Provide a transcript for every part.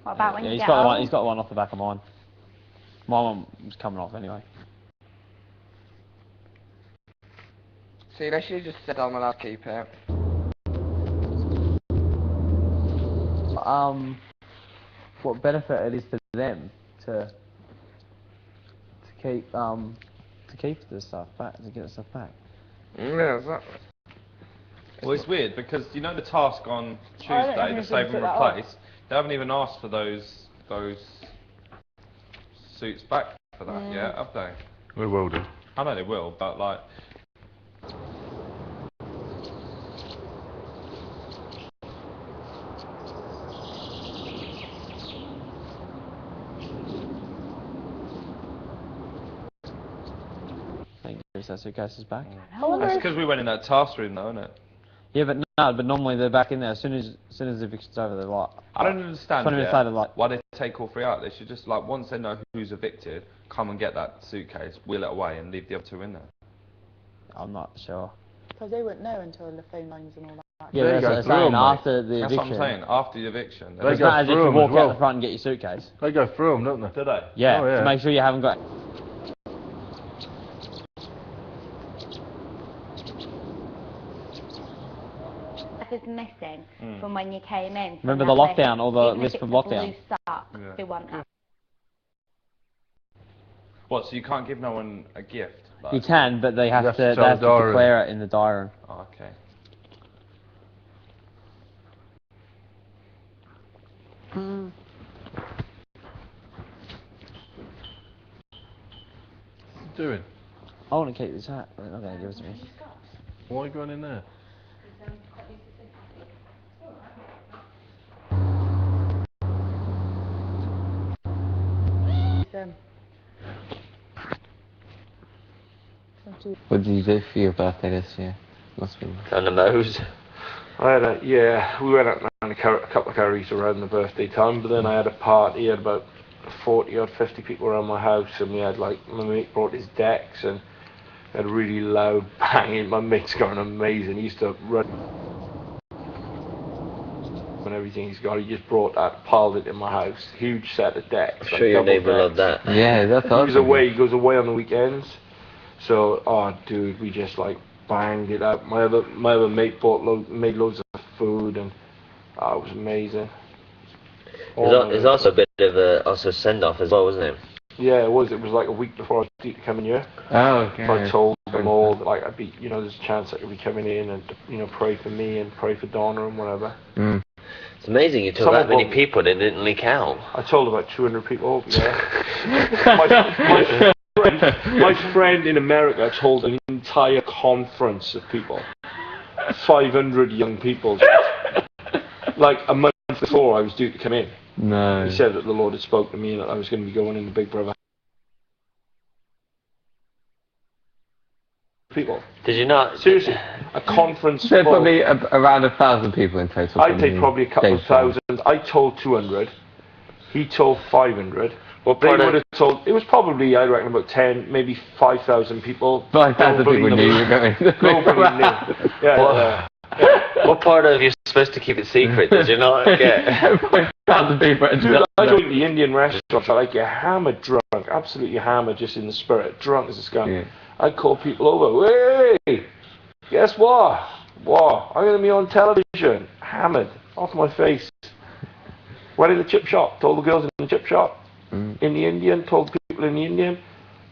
What about when you he's get got old? one. He's got one off the back of mine. My one was coming off anyway. See, they should have just said I'm allowed to keep it. What benefit it is to them to keep the stuff back, to get the stuff back. Yeah, exactly. Well, it's weird because you know the task on Tuesday, the save and replace. They haven't even asked for those suits back for that yet, have they? We will do. I know they will, but like. That suitcase is back. That's because we went in that task room though, isn't it? Yeah, but no, but normally they're back in there as soon as the eviction's over. They're like, I don't understand 20 minutes later, like, why they take all three out. They should just like once they know who's evicted, come and get that suitcase, wheel it away, and leave the other two in there. I'm not sure. Because they wouldn't know until the phone lines and all that. Yeah, They that's go what I'm through saying. 'em, mate. After the That's eviction. what I'm saying. After the eviction, They It's go not as if through you 'em walk as well. out the front and get your suitcase. They go through them, don't they? do they? Yeah, Oh, yeah. to make sure you haven't got. Is missing from when you came in. Remember from the that lockdown or the even if list it's from a lockdown? blue sock, Yeah. they want that. What? So you can't give no one a gift? Like, You can, but they have have to. to They have tell to the diary. declare it in the diary. Oh, okay. What's he doing? I want to keep this hat. They're not going to give it to me. Why are you going in there? What did you do for your birthday this year? Must be On the nose. I had we went out and had a couple of curries around the birthday time, but then I had a party, had about 40 or 50 people around my house, and we had like, my mate brought his decks and had really loud banging. My mate's going amazing, he used to run and everything he's got, he just brought that, piled it in my house, huge set of decks. I'm sure your neighbour loved that. yeah, that's He awesome. goes away on the weekends, so, oh dude, we just like banged it out. My other mate made loads of food, and it was amazing. There's also a bit of a send-off as well, wasn't it? Yeah, it was like a week before I was due to come in here. Oh, okay. So I told them all that, like, I'd be, there's a chance I could be coming in and, pray for me and pray for Donna and whatever. Mm. It's amazing you told Some that of many them- people and it didn't leak out. I told about 200 people, yeah. my friend in America told an entire conference of people. 500 young people. Like a month before I was due to come in. No. He said that the Lord had spoke to me and that I was going to be going in the Big Brother. People. Did you not? Seriously, a conference. So full. probably around 1,000 people in total. I'd say probably a couple of thousand. I told 200. He told 500. What They part would of, have told. It was probably, I reckon, about 10, maybe 5,000 people. 5,000 Globally people knew you were going. Globally knew. Yeah. what part of you're supposed to keep it secret did you not get? 5,000 people. Dude, I joined the Indian restaurant. I like get hammered drunk, absolutely hammered, just in the spirit, drunk as a skunk. Yeah. I'd call people over. Hey, guess what? What? I'm gonna be on television, hammered, off my face. Went in the chip shop, told the girls in the chip shop. In the Indian, told people in the Indian.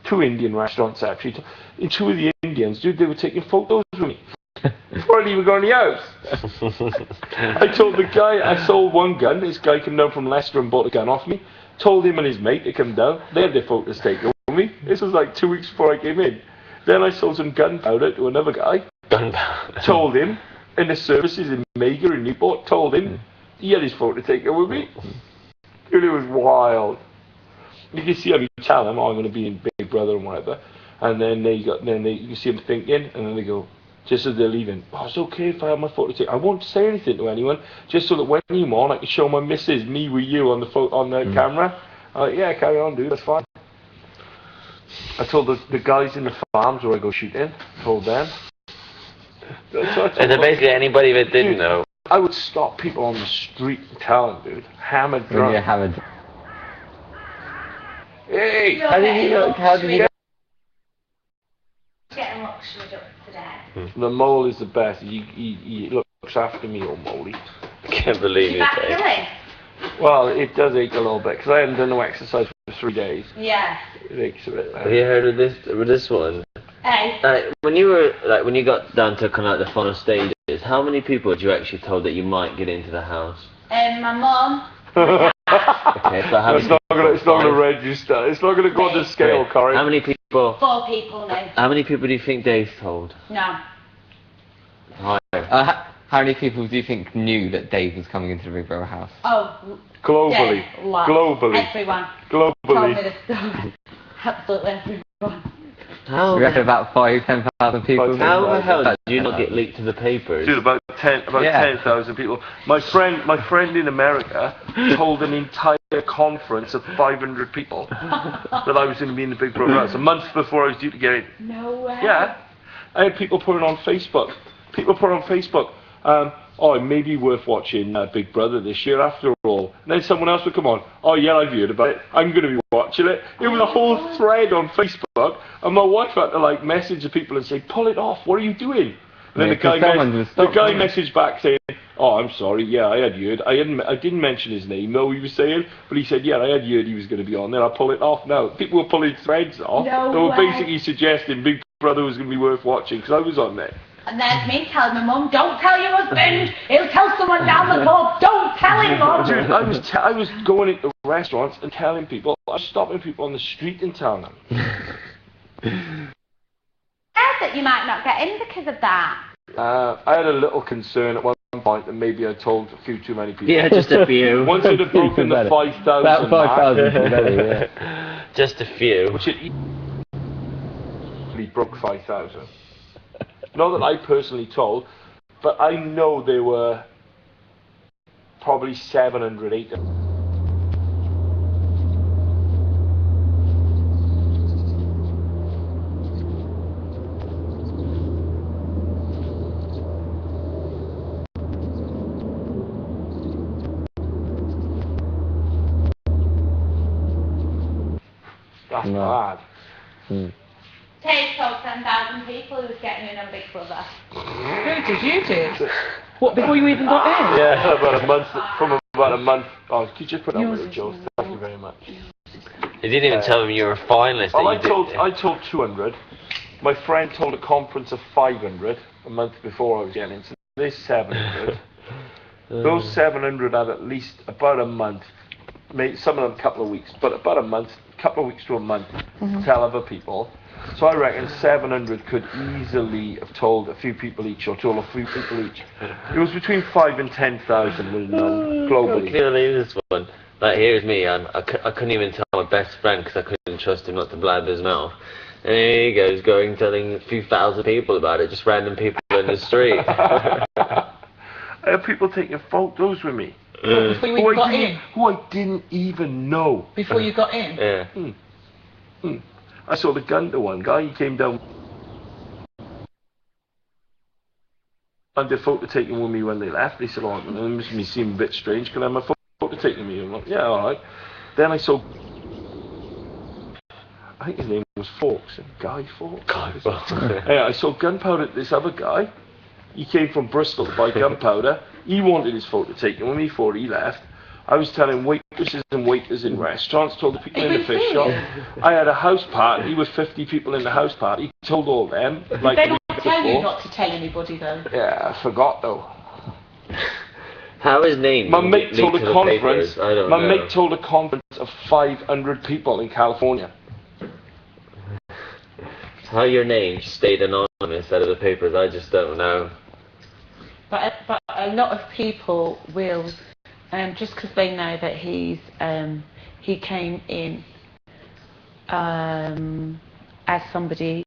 2 Indian restaurants actually. In 2 of the Indians, dude, they were taking photos with me. Before I'd even gone in the house. I told the guy, I sold one gun. This guy came down from Leicester and bought a gun off me. Told him and his mate to come down. They had their photos taken with me. This was like 2 weeks before I came in. Then I sold some gunpowder to another guy. Gunpowder. Told him, in the services in Mega in Newport, told him he had his photo taken with me. Dude, it was wild. You can see him, you tell them, oh, I'm going to be in Big Brother and whatever. And then you can see them thinking, and then they go, just as they're leaving, oh, it's okay if I have my photo taken. I won't say anything to anyone, just so that when you're on, I can show my missus, me with you on the camera. I'm like, yeah, carry on, dude, that's fine. I told the guys in the farms where I go shooting, told them. And then basically anybody that didn't know I would stop people on the street and tell them, dude, hammered When drunk. you're hammered. Hey! How did he look? How did he look? Getting luxured up today. The mole is the best. He looks after me, old moley. I can't believe You you, back to Dave. live? Well, it does ache a little bit because I hadn't done no exercise for 3 days. Yeah. It aches a bit. Have you heard of this one? Hey. When you got down to kind of like the final stages, how many people had you actually told that you might get into the house? My mum. Okay, so how It's many not gonna register. It's not gonna go on the scale, Corey. How many people? 4 people now. How many people do you think Dave told? No. Higher. How many people do you think knew that Dave was coming into the Big Brother house? Oh. Globally. Yeah, lots. Globally. Everyone. Told me Globally. the story. Absolutely everyone. How? We reckon about 10,000 people. About How the hell About did you not get leaked to the papers? Dude, about Yeah. 10,000 people. My friend in America told an entire conference of 500 people that I was going to be in the Big Brother house a month before I was due to get in. No way. Yeah, I had people put it on Facebook. Oh, it may be worth watching Big Brother this year after all. And then someone else would come on. Oh yeah, I've heard about it. I'm going to be watching it. It was a whole thread on Facebook, and my wife had to like message the people and say, "Pull it off. What are you doing?" And then Yeah, 'cause someone was the guy stopped, messaged back saying, "Oh, I'm sorry. Yeah, I had heard. I didn't mention his name. No, he was saying, but he said, yeah, I had heard he was going to be on there. I'll pull it off now." People were pulling threads off. No They were way. basically suggesting Big Brother was going to be worth watching because I was on there. And there's me telling my mum, don't tell your husband. He'll tell someone down the pub. Don't tell him, mum. Dude, I was going into restaurants and telling people, I was stopping people on the street and telling them. Scared that you might not get in because of that. I had a little concern at one point that maybe I told a few too many people. Yeah, just a few. Once it had broken the Better. 5,000 About mark, 5,000 better, yeah. Just a few. which it easily broke 5,000. Not that I personally told, but I know there were probably 700, 800. That's No. bad. Tate told 10,000 people who was getting in on Big Brother. Who did you do? What, before you even got in? Yeah, from about a month. Oh, could you just put that with Joe? Thank you very much. You didn't even tell them you were a finalist. Well, that you did. I told 200. My friend told a conference of 500 a month before I was getting in. So there's 700. Those 700 had at least about a month, maybe some of them a couple of weeks, but about a month, couple of weeks to a month, to tell other people. So I reckon 700 could easily have told a few people each, or told a few people each. It was between 5 and 10,000 was known I globally. can't believe this one. Like, here's me, I couldn't even tell my best friend because I couldn't trust him not to blab his mouth. And here he goes, going telling a few thousand people about it, just random people in the street. I had people taking photos with me Before you even got in? who I didn't even know. Before you got in? Yeah. I saw the gun to one guy, he came down and did photo taking with me when they left. They said, oh, it must be seem a bit strange, can I have a photo taken with me? I'm like, yeah, alright. Then I saw, I think his name was Fawkes, Guy Fawkes. Yeah, I saw gunpowder at this other guy. He came from Bristol to buy gunpowder. He wanted his photo taken with me before he left. I was telling waitresses and waiters in restaurants, told the people in the fish shop. I had a house party with 50 people in the house party. Told all them. Like They the don't week tell you before. not to tell anybody though. Yeah, I forgot though. How is name? My mate leaked told to a the conference. papers? I don't My know. mate told a conference of 500 people in California. How your name stayed anonymous out of the papers, I just don't know. But a lot of people will, just because they know that he came in as somebody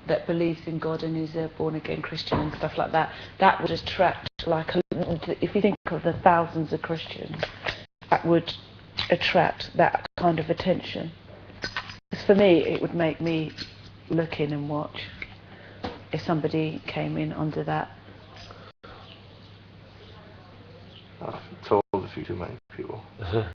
that believes in God and is a born again Christian and stuff like that, that would attract, like, if you think of the thousands of Christians, that would attract that kind of attention. 'Cause for me, it would make me look in and watch if somebody came in under that. too many people.